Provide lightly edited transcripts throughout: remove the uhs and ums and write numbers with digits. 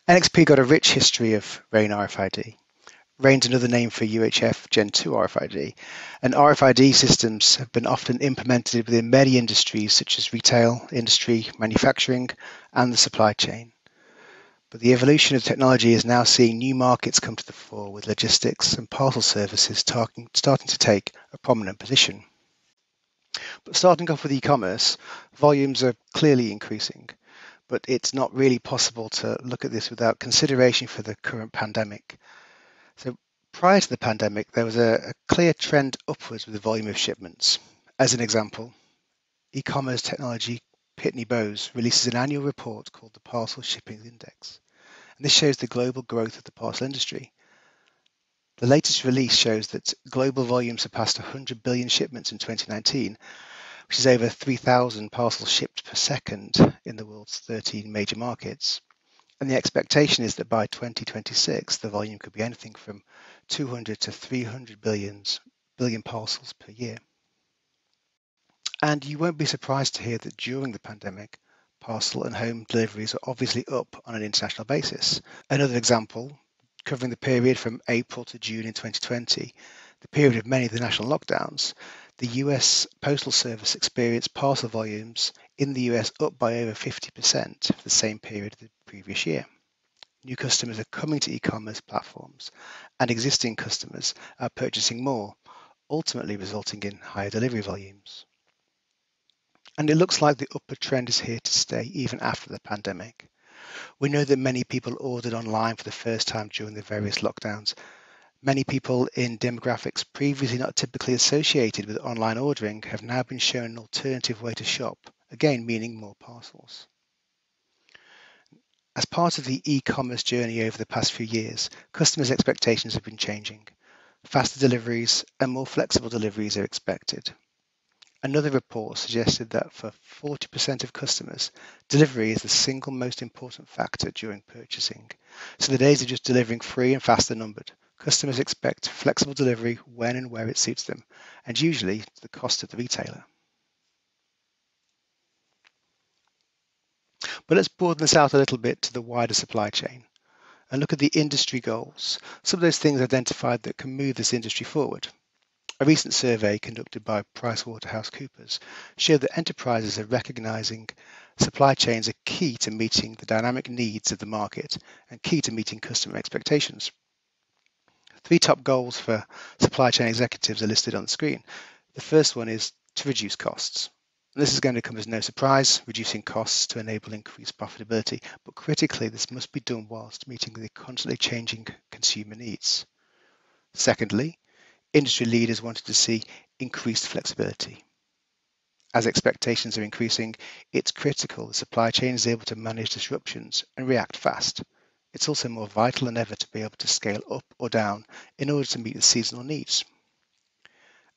NXP got a rich history of RAIN RFID. RAIN's another name for UHF Gen 2 RFID, and RFID systems have been often implemented within many industries such as retail, industry, manufacturing, and the supply chain. But the evolution of technology is now seeing new markets come to the fore, with logistics and parcel services starting to take a prominent position. But starting off with e-commerce, volumes are clearly increasing, but it's not really possible to look at this without consideration for the current pandemic. So prior to the pandemic, there was a clear trend upwards with the volume of shipments. As an example, e-commerce technology Pitney Bowes releases an annual report called the Parcel Shipping Index, and this shows the global growth of the parcel industry. The latest release shows that global volume surpassed 100 billion shipments in 2019, which is over 3,000 parcels shipped per second in the world's 13 major markets. And the expectation is that by 2026, the volume could be anything from 200 to 300 billion parcels per year. And you won't be surprised to hear that during the pandemic, parcel and home deliveries are obviously up on an international basis. Another example, covering the period from April to June in 2020, the period of many of the national lockdowns, the US Postal Service experienced parcel volumes in the US up by over 50% for the same period of the previous year. New customers are coming to e-commerce platforms, and existing customers are purchasing more, ultimately resulting in higher delivery volumes. And it looks like the upward trend is here to stay even after the pandemic. We know that many people ordered online for the first time during the various lockdowns. Many people in demographics previously not typically associated with online ordering have now been shown an alternative way to shop, again meaning more parcels. As part of the e-commerce journey over the past few years, customers' expectations have been changing. Faster deliveries and more flexible deliveries are expected. Another report suggested that for 40% of customers, delivery is the single most important factor during purchasing. So the days of just delivering free and fast are numbered. Customers expect flexible delivery when and where it suits them, and usually at the cost of the retailer. But let's broaden this out a little bit to the wider supply chain and look at the industry goals, some of those things identified that can move this industry forward. A recent survey conducted by PricewaterhouseCoopers showed that enterprises are recognizing supply chains are key to meeting the dynamic needs of the market and key to meeting customer expectations. 3 top goals for supply chain executives are listed on the screen. The first one is to reduce costs. And this is going to come as no surprise, reducing costs to enable increased profitability, but critically, this must be done whilst meeting the constantly changing consumer needs. Secondly, industry leaders wanted to see increased flexibility. As expectations are increasing, it's critical the supply chain is able to manage disruptions and react fast. It's also more vital than ever to be able to scale up or down in order to meet the seasonal needs.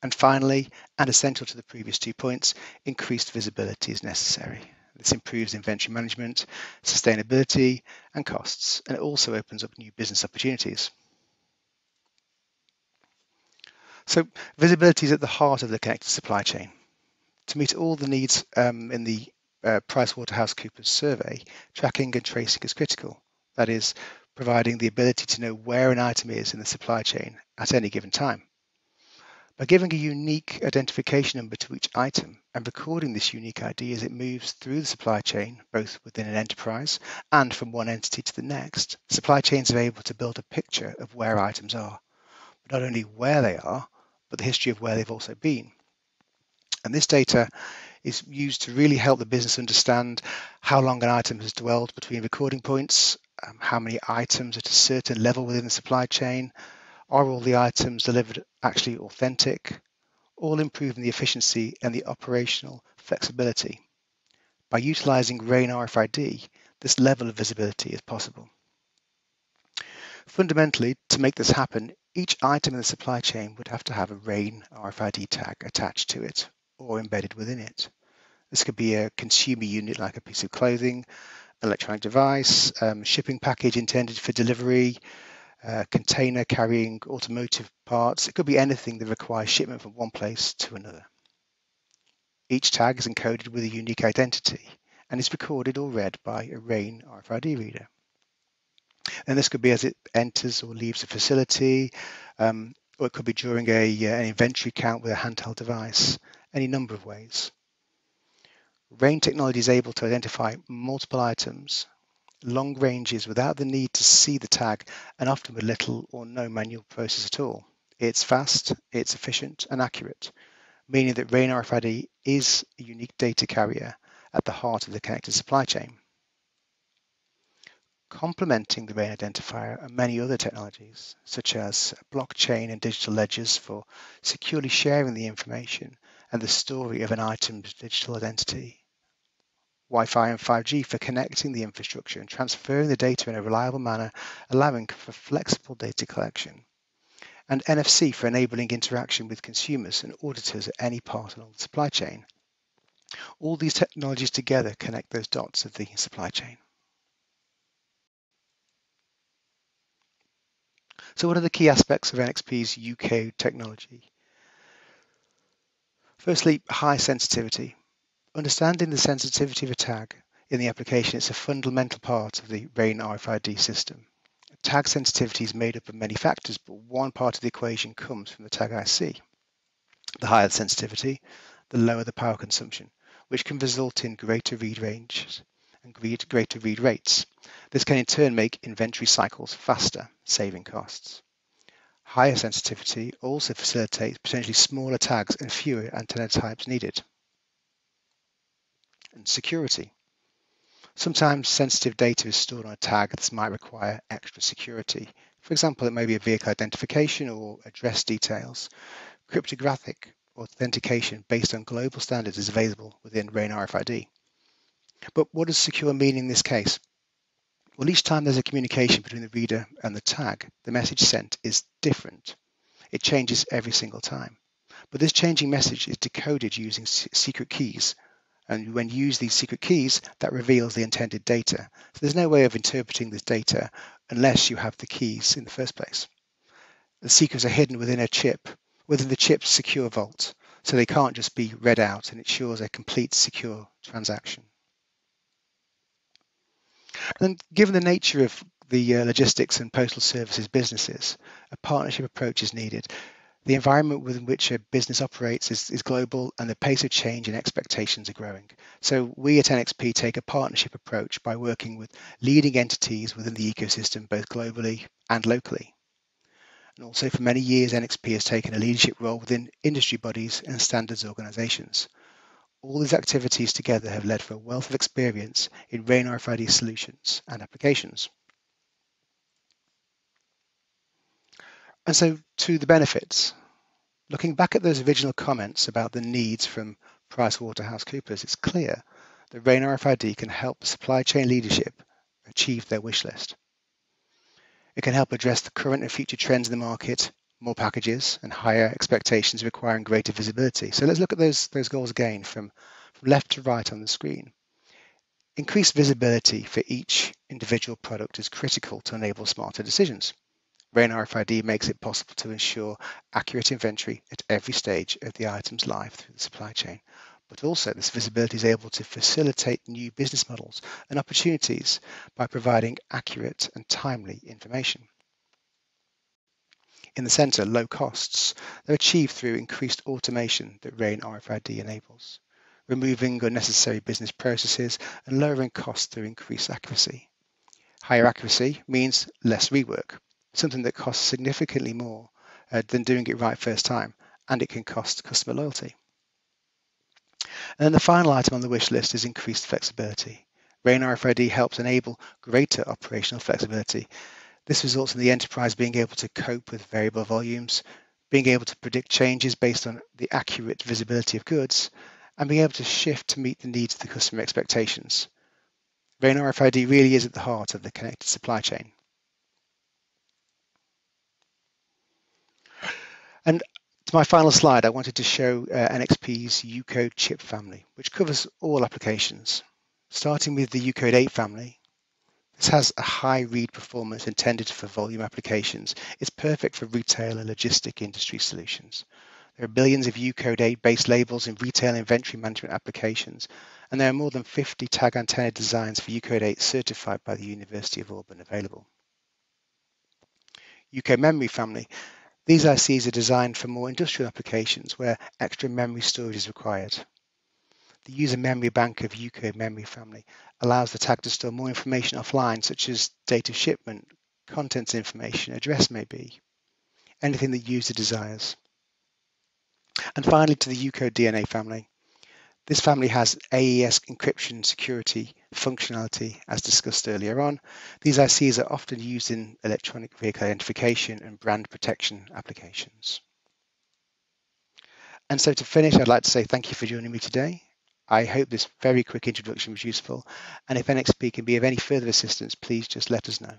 And finally, and essential to the previous 2 points, increased visibility is necessary. This improves inventory management, sustainability, and costs, and it also opens up new business opportunities. So visibility is at the heart of the connected supply chain. To meet all the needs in the PricewaterhouseCoopers survey, tracking and tracing is critical. That is, providing the ability to know where an item is in the supply chain at any given time. By giving a unique identification number to each item and recording this unique ID as it moves through the supply chain, both within an enterprise and from one entity to the next, supply chains are able to build a picture of where items are, but not only where they are, but the history of where they've also been. And this data is used to really help the business understand how long an item has dwelled between recording points, how many items at a certain level within the supply chain, are all the items delivered actually authentic, all improving the efficiency and the operational flexibility. By utilizing RAIN RFID, this level of visibility is possible. Fundamentally, to make this happen, each item in the supply chain would have to have a RAIN RFID tag attached to it or embedded within it. This could be a consumer unit like a piece of clothing, electronic device, shipping package intended for delivery, container carrying automotive parts. It could be anything that requires shipment from one place to another. Each tag is encoded with a unique identity and is recorded or read by a RAIN RFID reader. And this could be as it enters or leaves a facility, or it could be during an inventory count with a handheld device, any number of ways. RAIN technology is able to identify multiple items, long ranges without the need to see the tag, and often with little or no manual process at all. It's fast, it's efficient and accurate, meaning that RAIN RFID is a unique data carrier at the heart of the connected supply chain. Complementing the RAIN identifier are many other technologies, such as blockchain and digital ledgers for securely sharing the information and the story of an item's digital identity. Wi-Fi and 5G for connecting the infrastructure and transferring the data in a reliable manner, allowing for flexible data collection. And NFC for enabling interaction with consumers and auditors at any part along the supply chain. All these technologies together connect those dots of the supply chain. So what are the key aspects of NXP's UCODE technology? Firstly, high sensitivity. Understanding the sensitivity of a tag in the application is a fundamental part of the RAIN RFID system. Tag sensitivity is made up of many factors, but one part of the equation comes from the tag IC. The higher the sensitivity, the lower the power consumption, which can result in greater read ranges and greater read rates. This can in turn make inventory cycles faster, saving costs. Higher sensitivity also facilitates potentially smaller tags and fewer antenna types needed. And security. Sometimes sensitive data is stored on a tag that might require extra security. For example, it may be a vehicle identification or address details. Cryptographic authentication based on global standards is available within RAIN RFID. But what does secure mean in this case? Well, each time there's a communication between the reader and the tag, the message sent is different. It changes every single time. But this changing message is decoded using secret keys. And when you use these secret keys, that reveals the intended data. So there's no way of interpreting this data unless you have the keys in the first place. The secrets are hidden within a chip, within the chip's secure vault, so they can't just be read out, and it ensures a complete secure transaction. And given the nature of the logistics and postal services businesses, a partnership approach is needed. The environment within which a business operates is global, and the pace of change and expectations are growing. So we at NXP take a partnership approach by working with leading entities within the ecosystem, both globally and locally. And also for many years, NXP has taken a leadership role within industry bodies and standards organizations. All these activities together have led for a wealth of experience in RAIN RFID solutions and applications. And so to the benefits. Looking back at those original comments about the needs from PricewaterhouseCoopers, it's clear that RAIN RFID can help supply chain leadership achieve their wish list. It can help address the current and future trends in the market, more packages and higher expectations requiring greater visibility. So let's look at those goals again from left to right on the screen. Increased visibility for each individual product is critical to enable smarter decisions. RAIN RFID makes it possible to ensure accurate inventory at every stage of the item's life through the supply chain. But also this visibility is able to facilitate new business models and opportunities by providing accurate and timely information. In the center, low costs are achieved through increased automation that RAIN RFID enables, removing unnecessary business processes and lowering costs through increased accuracy. Higher accuracy means less rework, something that costs significantly more than doing it right first time, and it can cost customer loyalty. And then the final item on the wish list is increased flexibility. RAIN RFID helps enable greater operational flexibility. This results in the enterprise being able to cope with variable volumes, being able to predict changes based on the accurate visibility of goods, and being able to shift to meet the needs of the customer expectations. RAIN RFID really is at the heart of the connected supply chain. And to my final slide, I wanted to show NXP's UCODE chip family, which covers all applications. Starting with the UCODE 8 family, this has a high read performance intended for volume applications. It's perfect for retail and logistic industry solutions. There are billions of UCODE 8 based labels in retail inventory management applications, and there are more than 50 tag antenna designs for UCODE 8 certified by the University of Auburn available. UCODE memory family. These ICs are designed for more industrial applications where extra memory storage is required. The user memory bank of UCODE memory family allows the tag to store more information offline, such as date of shipment, contents information, address may be, anything the user desires. And finally, to the UCODE DNA family. This family has AES encryption security functionality, as discussed earlier on. These ICs are often used in electronic vehicle identification and brand protection applications. And so to finish, I'd like to say thank you for joining me today. I hope this very quick introduction was useful, and if NXP can be of any further assistance, please just let us know.